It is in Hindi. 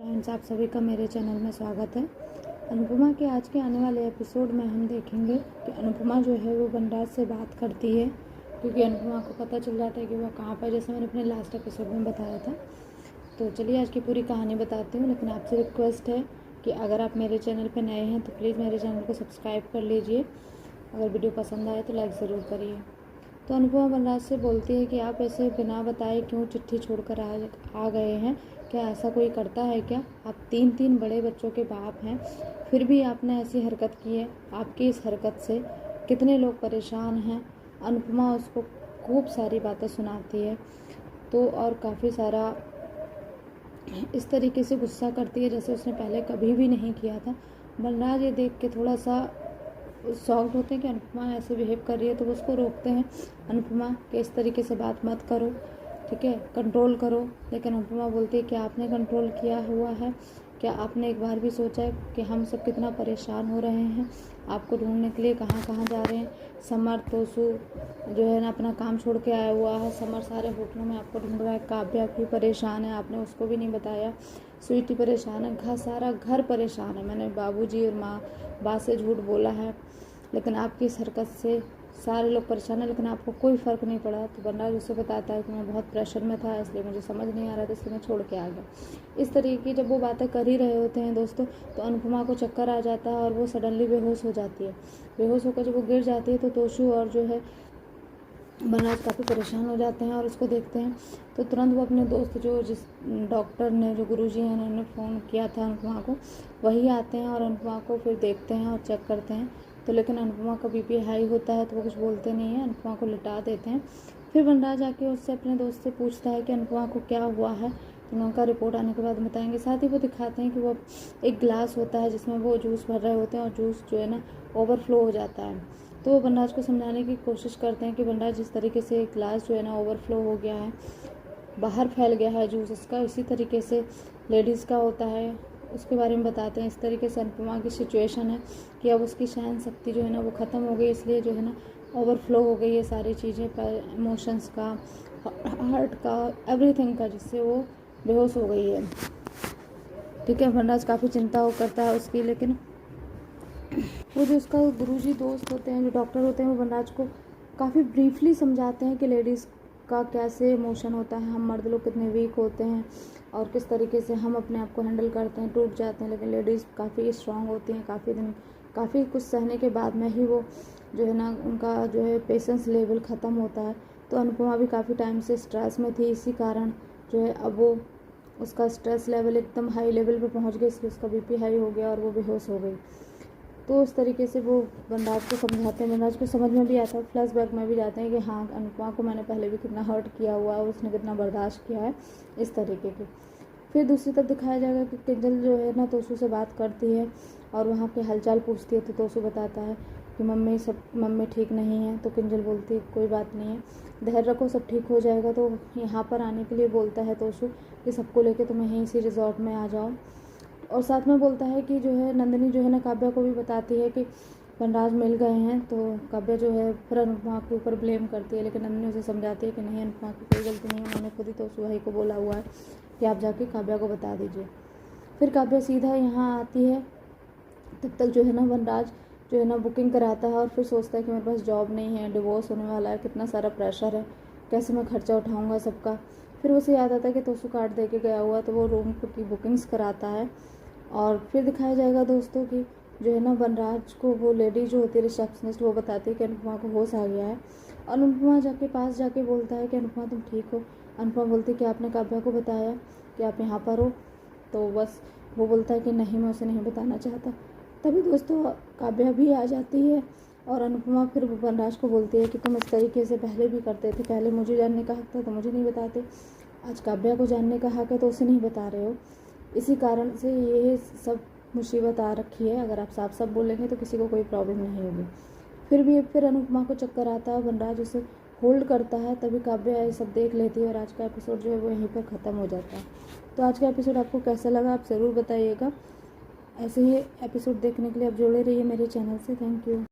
फ्रेंड्स, आप सभी का मेरे चैनल में स्वागत है। अनुपमा के आज के आने वाले एपिसोड में हम देखेंगे कि अनुपमा जो है वो वनराज से बात करती है, क्योंकि अनुपमा को पता चल जाता है कि वह कहाँ पर, जैसे मैंने अपने लास्ट एपिसोड में बताया था। तो चलिए आज की पूरी कहानी बताती हूँ, लेकिन आपसे रिक्वेस्ट है कि अगर आप मेरे चैनल पर नए हैं तो प्लीज़ मेरे चैनल को सब्सक्राइब कर लीजिए। अगर वीडियो पसंद आए तो लाइक ज़रूर करिए। तो अनुपमा वनराज से बोलती है कि आप ऐसे बिना बताए क्यों चिट्ठी छोड़कर आ गए हैं। क्या ऐसा कोई करता है क्या? आप तीन बड़े बच्चों के बाप हैं, फिर भी आपने ऐसी हरकत की है। आपकी इस हरकत से कितने लोग परेशान हैं। अनुपमा उसको खूब सारी बातें सुनाती है, तो और काफ़ी सारा इस तरीके से गुस्सा करती है जैसे उसने पहले कभी भी नहीं किया था। वनराज ये देख के थोड़ा सा शॉक्ड होते हैं कि अनुपमा ऐसे बिहेव कर रही है, तो वो उसको रोकते हैं। अनुपमा कि इस तरीके से बात मत करो, ठीक है, कंट्रोल करो। लेकिन अनुपमा बोलती है कि आपने कंट्रोल किया हुआ है क्या? आपने एक बार भी सोचा है कि हम सब कितना परेशान हो रहे हैं, आपको ढूंढने के लिए कहाँ कहाँ जा रहे हैं। समर तोसू जो है ना अपना काम छोड़ के आया हुआ है, समर सारे होटलों में आपको ढूंढ रहा है। काव्या भी परेशान है, आपने उसको भी नहीं बताया। स्वीटी परेशान है, सारा घर परेशान है। मैंने बाबूजी और माँ से झूठ बोला है, लेकिन आपकी इस हरकत से सारे लोग परेशान हैं, लेकिन आपको कोई फ़र्क नहीं पड़ा। तो वनराज उसे बताता है कि मैं बहुत प्रेशर में था, इसलिए मुझे समझ नहीं आ रहा था, इसलिए मैं छोड़ के आ गया। इस तरीके की जब वो बातें कर ही रहे होते हैं दोस्तों, तो अनुपमा को चक्कर आ जाता है और वो सडनली बेहोश हो जाती है। बेहोश होकर जब वो गिर जाती है तो तोशू और जो है वनराज काफ़ी परेशान हो जाते हैं और उसको देखते हैं। तो तुरंत वो अपने दोस्त जिस डॉक्टर ने, जो गुरुजी हैं, उन्होंने फ़ोन किया था अनुपमा को, वही आते हैं और अनुपमा को फिर देखते हैं और चेक करते हैं। तो लेकिन अनुपमा का बीपी हाई होता है, तो वो कुछ बोलते नहीं हैं, अनुपमा को लिटा देते हैं। फिर वनराज आके उससे, अपने दोस्त से पूछता है कि अनुपमा को क्या हुआ है, तो उनका रिपोर्ट आने के बाद बताएंगे। साथ ही वो दिखाते हैं कि वो एक गिलास होता है जिसमें वो जूस भर रहे होते हैं और जूस जो है ना ओवरफ्लो हो जाता है। तो वो वनराज को समझाने की कोशिश करते हैं कि वनराज, जिस तरीके से गिलास जो है ना ओवरफ्लो हो गया है, बाहर फैल गया है जूस इसका, इसी तरीके से लेडीज़ का होता है, उसके बारे में बताते हैं। इस तरीके से अनुपमा की सिचुएशन है कि अब उसकी सहन शक्ति जो है ना वो ख़त्म हो गई, इसलिए जो है ना ओवरफ्लो हो गई है सारी चीज़ें, इमोशंस का, हार्ट का, एवरीथिंग का, जिससे वो बेहोश हो गई है। ठीक है, वनराज काफ़ी चिंता वो करता है उसकी, लेकिन वो जो उसका गुरुजी दोस्त होते हैं, जो डॉक्टर होते हैं, वो वनराज को काफ़ी ब्रीफली समझाते हैं कि लेडीज़ का कैसे इमोशन होता है, हम मर्द लोग कितने वीक होते हैं और किस तरीके से हम अपने आप को हैंडल करते हैं, टूट जाते हैं, लेकिन लेडीज़ काफ़ी स्ट्रांग होती हैं। काफ़ी कुछ सहने के बाद में ही वो जो है ना उनका जो है पेशेंस लेवल ख़त्म होता है। तो अनुपमा भी काफ़ी टाइम से स्ट्रेस में थी, इसी कारण जो है अब वो उसका स्ट्रेस लेवल एकदम हाई लेवल पे पहुंच गया, इसलिए उसका बीपी हाई हो गया और वो बेहोश हो गई। तो उस तरीके से वो वनराज को समझाते हैं। वनराज को समझ में भी आता है, फ्लैशबैक में भी जाते हैं कि हाँ, अनुपमा को मैंने पहले भी कितना हर्ट किया हुआ है, उसने कितना बर्दाश्त किया है, इस तरीके की। फिर दूसरी तरफ दिखाया जाएगा कि किंजल जो है ना तोशू से बात करती है और वहाँ के हालचाल पूछती है। तो तोशू बताता है कि मम्मी ठीक नहीं है। तो किंजल बोलती है कोई बात नहीं है, धैर्य रखो, सब ठीक हो जाएगा। तो यहाँ पर आने के लिए बोलता है तोशू कि सबको लेके तुम यहीं इसी रिजॉर्ट में आ जाओ। और साथ में बोलता है कि जो है नंदिनी जो है ना काव्या को भी बताती है कि वनराज मिल गए हैं। तो काव्या जो है फिर अनुपमा के ऊपर ब्लेम करती है, लेकिन नंदिनी उसे समझाती है कि नहीं, अनुपमा की कोई गलती नहीं है, उन्होंने खुद ही तो सुहाई को बोला हुआ है कि आप जाके काव्या को बता दीजिए। फिर काव्या सीधा यहाँ आती है। तब तक जो है ना वनराज जो है ना बुकिंग कराता है और फिर सोचता है कि मेरे पास जॉब नहीं है, डिवोर्स होने वाला है, कितना सारा प्रेशर है, कैसे मैं खर्चा उठाऊँगा सबका। फिर उसे याद आता है कि तोशू कार्ड दे के गया हुआ, तो वो रूम की बुकिंग्स कराता है। और फिर दिखाया जाएगा दोस्तों कि जो है ना वनराज को वो लेडी जो होती है रिसेप्शनिस्ट, वो बताती है कि अनुपमा को होश आ गया है। और अनुपमा पास जाके बोलता है कि अनुपमा तुम ठीक हो। अनुपमा बोलती है कि आपने काव्या को बताया कि आप यहाँ पर हो? तो बस वो बोलता है कि नहीं, मैं उसे नहीं बताना चाहता। तभी दोस्तों काव्या भी आ जाती है और अनुपमा फिर वनराज को बोलती है कि तुम इस तरीके से पहले भी करते थे, पहले मुझे जानने का हक था तो मुझे नहीं बताते, आज काव्या को जानने का हक है तो उसे नहीं बता रहे हो। इसी कारण से ये सब मुसीबत आ रखी है। अगर आप साफ साफ बोलेंगे तो किसी को कोई प्रॉब्लम नहीं होगी। फिर अनुपमा को चक्कर आता है, वनराज उसे होल्ड करता है, तभी काव्या ये सब देख लेती है और आज का एपिसोड जो है वो यहीं पर ख़त्म हो जाता है। तो आज का एपिसोड आपको कैसा लगा आप ज़रूर बताइएगा। ऐसे ही एपिसोड देखने के लिए आप जुड़े रहिए मेरे चैनल से। Thank you.